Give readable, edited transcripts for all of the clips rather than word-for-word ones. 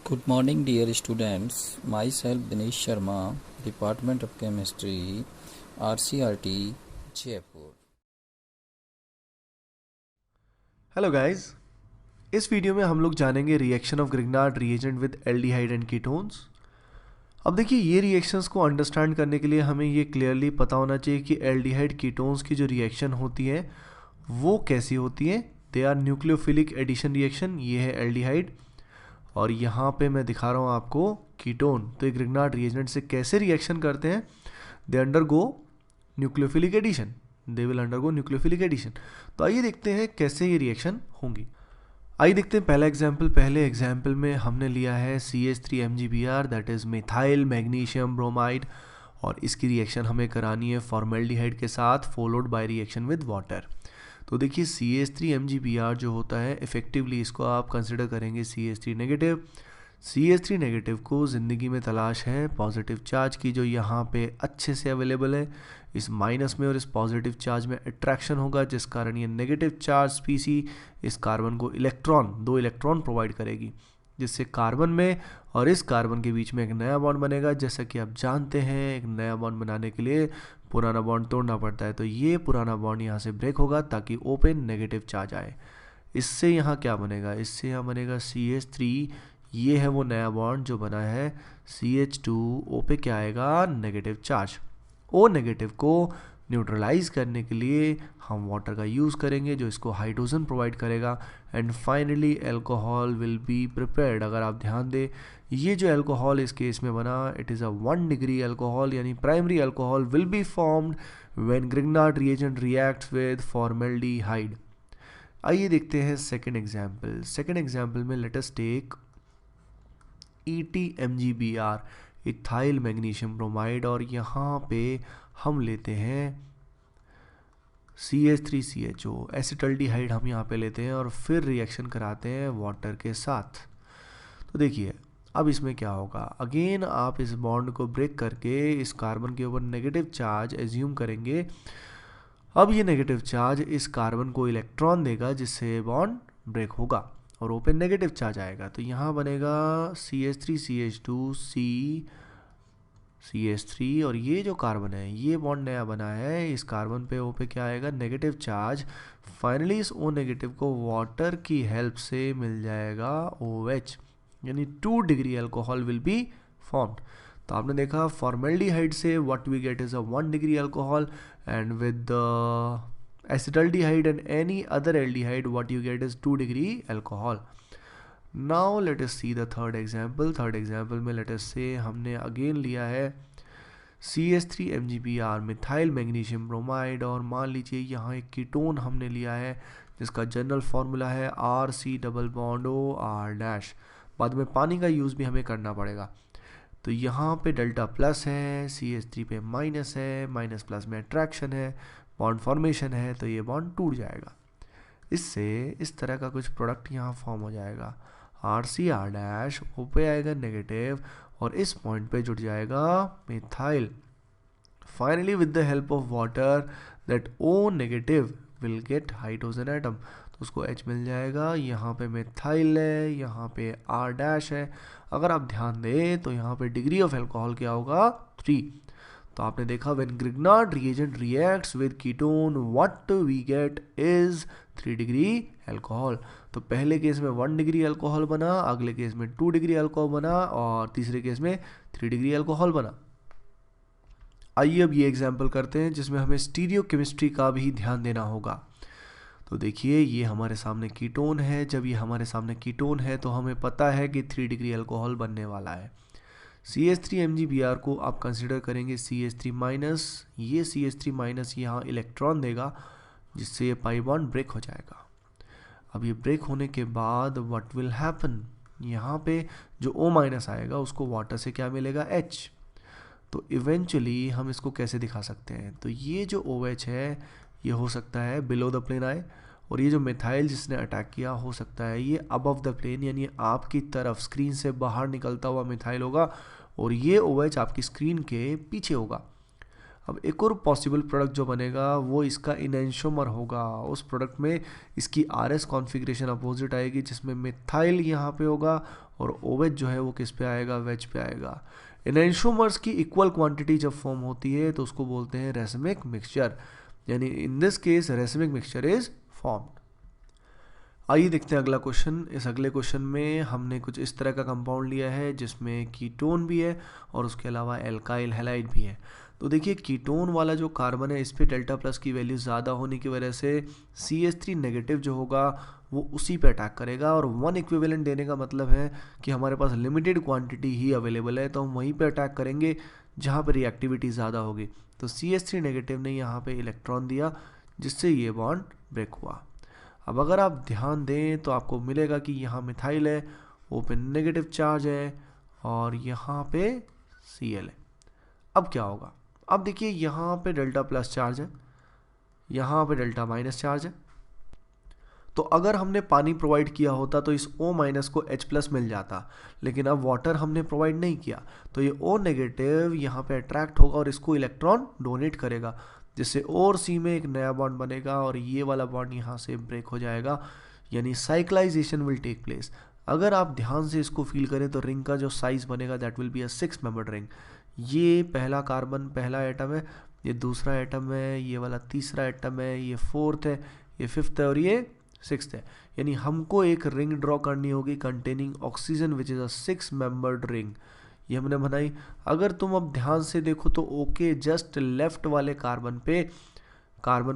Good morning, dear students. Myself Dinesh Sharma, Department of Chemistry, RCRT, Jaipur. Hello guys, इस video में हम लोग जानेंगे reaction of Grignard reagent with aldehyde and ketones. अब देखिए, ये रिएक्शंस को अंडरस्टैंड करने के लिए हमें ये क्लियरली पता होना चाहिए कि एल्डिहाइड कीटोन्स की जो रिएक्शन होती है वो कैसी होती है। They are nucleophilic addition reaction, ये है एल्डिहाइड, और यहाँ पे मैं दिखा रहा हूँ आपको कीटोन। तो ये ग्रिग्नार्ड रिएजेंट से कैसे रिएक्शन करते हैं, they undergo nucleophilic addition, they will undergo nucleophilic addition. तो आइए देखते हैं कैसे ये रिएक्शन होंगी। आइए देखते हैं पहला एग्जाम्पल। पहले एग्जाम्पल में हमने लिया है CH3MgBr, that is methyl magnesium bromide, और इसकी रिएक्शन हमें करानी है फॉर्मेल्डिहाइड के साथ, followed by reaction with water. तो देखिए, CH3MgBr जो होता है, इफेक्टिवली इसको आप कंसिडर करेंगे CH3 नेगेटिव। CH3 नेगेटिव को ज़िंदगी में तलाश है पॉजिटिव चार्ज की, जो यहाँ पे अच्छे से अवेलेबल है। इस माइनस में और इस पॉजिटिव चार्ज में अट्रैक्शन होगा, जिस कारण ये नेगेटिव चार्ज स्पीसी इस कार्बन को दो इलेक्ट्रॉन प्रोवाइड करेगी, जिससे कार्बन में और इस कार्बन के बीच में एक नया बॉन्ड बनेगा। जैसा कि आप जानते हैं, एक नया बॉन्ड बनाने के लिए पुराना बॉन्ड तोड़ना पड़ता है। तो ये पुराना बॉन्ड यहाँ से ब्रेक होगा ताकि ओपन नेगेटिव चार्ज आए। इससे यहाँ क्या बनेगा, इससे यहाँ बनेगा CH3। ये है वो नया बॉन्ड जो बना है CH2। O पे क्या आएगा, नेगेटिव चार्ज। O नेगेटिव को न्यूट्रलाइज करने के लिए हम वाटर का यूज़ करेंगे, जो इसको हाइड्रोजन प्रोवाइड करेगा। And finally alcohol will be prepared. अगर आप ध्यान दें, ये जो एल्कोहल इस केस में बना, it is a 1 degree alcohol, यानी primary alcohol will be formed when Grignard reagent reacts with formaldehyde. आइए देखते हैं सेकेंड एग्जाम्पल। सेकेंड एग्जाम्पल में let us take ETMgBr, ethyl magnesium bromide, और यहाँ पे हम लेते हैं CH3CHO, एसिटल्डिहाइड हम यहाँ पे लेते हैं, और फिर रिएक्शन कराते हैं वाटर के साथ। तो देखिए, अब इसमें क्या होगा, अगेन आप इस बॉन्ड को ब्रेक करके इस कार्बन के ऊपर नेगेटिव चार्ज एज्यूम करेंगे। अब ये नेगेटिव चार्ज इस कार्बन को इलेक्ट्रॉन देगा, जिससे बॉन्ड ब्रेक होगा और ओपन नेगेटिव चार्ज आएगा। तो यहाँ बनेगा CH3CH2 CH3, और ये जो कार्बन है, ये बॉन्ड नया बना है, इस कार्बन पे O पे क्या आएगा, नेगेटिव चार्ज। फाइनली इस O नेगेटिव को वाटर की हेल्प से मिल जाएगा OH, यानी 2 degree alcohol will be formed. तो आपने देखा, फॉर्मेल्डिहाइड से what we get is a 1 degree alcohol, and with acetaldehyde and any other aldehyde what you get is 2 degree alcohol. Now let us see the third example. Third example में let us say हमने again लिया है CH3MgBr, methyl magnesium bromide, और मान लीजिए यहाँ एक ketone हमने लिया है जिसका जनरल फार्मूला है RC डबल बॉन्ड OR-। बाद में पानी का यूज़ भी हमें करना पड़ेगा। तो यहाँ पे डेल्टा प्लस है, CH3 पे माइनस है, माइनस प्लस में अट्रैक्शन है, बॉन्ड फॉर्मेशन है, तो ये बॉन्ड टूट जाएगा। इससे इस तरह का कुछ प्रोडक्ट यहाँ फॉर्म हो जाएगा, RCR-, O पे आएगा नेगेटिव, और इस पॉइंट पे जुड़ जाएगा methyl. Finally with the help of water that O negative will get hydrogen atom, तो उसको H मिल जाएगा। यहाँ पे मिथाइल है, यहाँ पे R- है। अगर आप ध्यान दें तो यहाँ पे डिग्री ऑफ एल्कोहल क्या होगा, 3। तो आपने देखा, when Grignard reagent reacts with ketone what we get is 3 degree alcohol. तो पहले केस में 1 डिग्री अल्कोहल बना, अगले केस में 2 डिग्री अल्कोहल बना, और तीसरे केस में 3 डिग्री अल्कोहल बना। आइए अब ये एग्जाम्पल करते हैं जिसमें हमें स्टीरियो केमिस्ट्री का भी ध्यान देना होगा। तो देखिए, ये हमारे सामने कीटोन है। जब ये हमारे सामने कीटोन है तो हमें पता है कि 3 डिग्री अल्कोहल बनने वाला है। CH3MgBr को आप कंसिडर करेंगे CH3-, ये CH3- यहाँ इलेक्ट्रॉन देगा, जिससे ये पाई बॉन्ड ब्रेक हो जाएगा। अब ये ब्रेक होने के बाद व्हाट विल हैपन, यहाँ पे जो O- आएगा उसको वाटर से क्या मिलेगा, H। तो इवेंचुअली हम इसको कैसे दिखा सकते हैं, तो ये जो OH है ये हो सकता है बिलो द प्लेन आए, और ये जो मिथाइल जिसने अटैक किया हो सकता है ये अबव द प्लेन, यानी आपकी तरफ स्क्रीन से बाहर निकलता हुआ मिथाइल होगा, और ये OH आपकी स्क्रीन के पीछे होगा। अब एक और पॉसिबल प्रोडक्ट जो बनेगा वो इसका इनएंशोमर होगा। उस प्रोडक्ट में इसकी RS कॉन्फ़िगरेशन अपोजिट आएगी, जिसमें मिथाइल यहाँ पे होगा और OH जो है वो किस पे आएगा, वेज पे आएगा। इनएंशोमर्स की इक्वल क्वांटिटी जब फॉर्म होती है तो उसको बोलते हैं रेसिमिक मिक्सचर, यानी in this case racemic mixture is formed. आइए देखते हैं अगला क्वेश्चन। इस अगले क्वेश्चन में हमने कुछ इस तरह का कंपाउंड लिया है जिसमें कीटोन भी है और उसके अलावा एल्काइल हैलाइड भी है। तो देखिए कीटोन वाला जो कार्बन है इस पे डेल्टा प्लस की वैल्यू ज़्यादा होने की वजह से CH3 नेगेटिव जो होगा वो उसी पे अटैक करेगा, और 1 इक्विवेलेंट देने का मतलब है कि हमारे पास लिमिटेड क्वांटिटी ही अवेलेबल है, तो हम वहीं पे अटैक करेंगे जहाँ पे रिएक्टिविटी ज़्यादा होगी। तो CH3 नेगेटिव ने यहाँ पे इलेक्ट्रॉन दिया जिससे ये बॉन्ड ब्रेक हुआ। अब अगर आप ध्यान दें तो आपको मिलेगा कि यहाँ मिथाइल है, O पे नेगेटिव चार्ज है और यहाँ पे Cl है। अब क्या होगा, अब देखिए यहाँ पे डेल्टा प्लस चार्ज है, यहाँ पे डेल्टा माइनस चार्ज है। तो अगर हमने पानी प्रोवाइड किया होता तो इस O माइनस को H प्लस मिल जाता, लेकिन अब वाटर हमने प्रोवाइड नहीं किया तो ये O नेगेटिव यहाँ पे अट्रैक्ट होगा और इसको इलेक्ट्रॉन डोनेट करेगा, जिससे O और C में एक नया बॉन्ड बनेगा और ये वाला बॉन्ड यहाँ से ब्रेक हो जाएगा, यानी साइक्लाइजेशन विल टेक प्लेस। अगर आप ध्यान से इसको फील करें तो रिंग का जो साइज बनेगा that will be a 6 membered ring. ये पहला कार्बन पहला एटम है, ये दूसरा एटम है, ये वाला तीसरा एटम है, ये फोर्थ है, ये फिफ्थ है और ये सिक्स्थ है। यानी हमको एक रिंग ड्रॉ करनी होगी containing oxygen which is a 6 membered ring. ये हमने बनाई। अगर तुम अब ध्यान से देखो तो ओके जस्ट लेफ्ट वाले कार्बन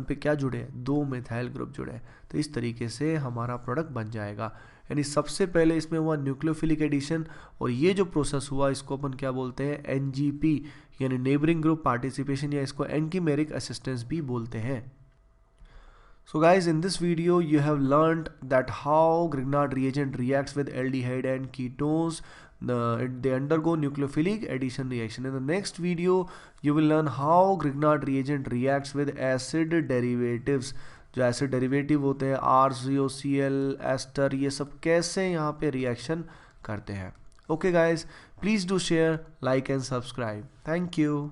पे क्या जुड़े हैं, 2 मिथाइल ग्रुप जुड़े हैं। तो इस तरीके से हमारा प्रोडक्ट बन जाएगा। यानी सबसे पहले इसमें हुआ न्यूक्लियोफिलिक एडिशन, और ये जो प्रोसेस हुआ इसको अपन क्या बोलते हैं, NGP यानी नेबरिंग ग्रुप पार्टिसिपेशन, या इसको एंटीमेरिक असिस्टेंस भी बोलते हैं। So guys, in this video you have learned that how Grignard reagent reacts with aldehyde and ketones. They undergo nucleophilic addition reaction. In the next video you will learn how Grignard reagent reacts with acid derivatives. जो acid derivative होते हैं RCOCl, ester, ये सब कैसे यहाँ पे reaction करते हैं। Okay guys, please do share, like and subscribe. Thank you.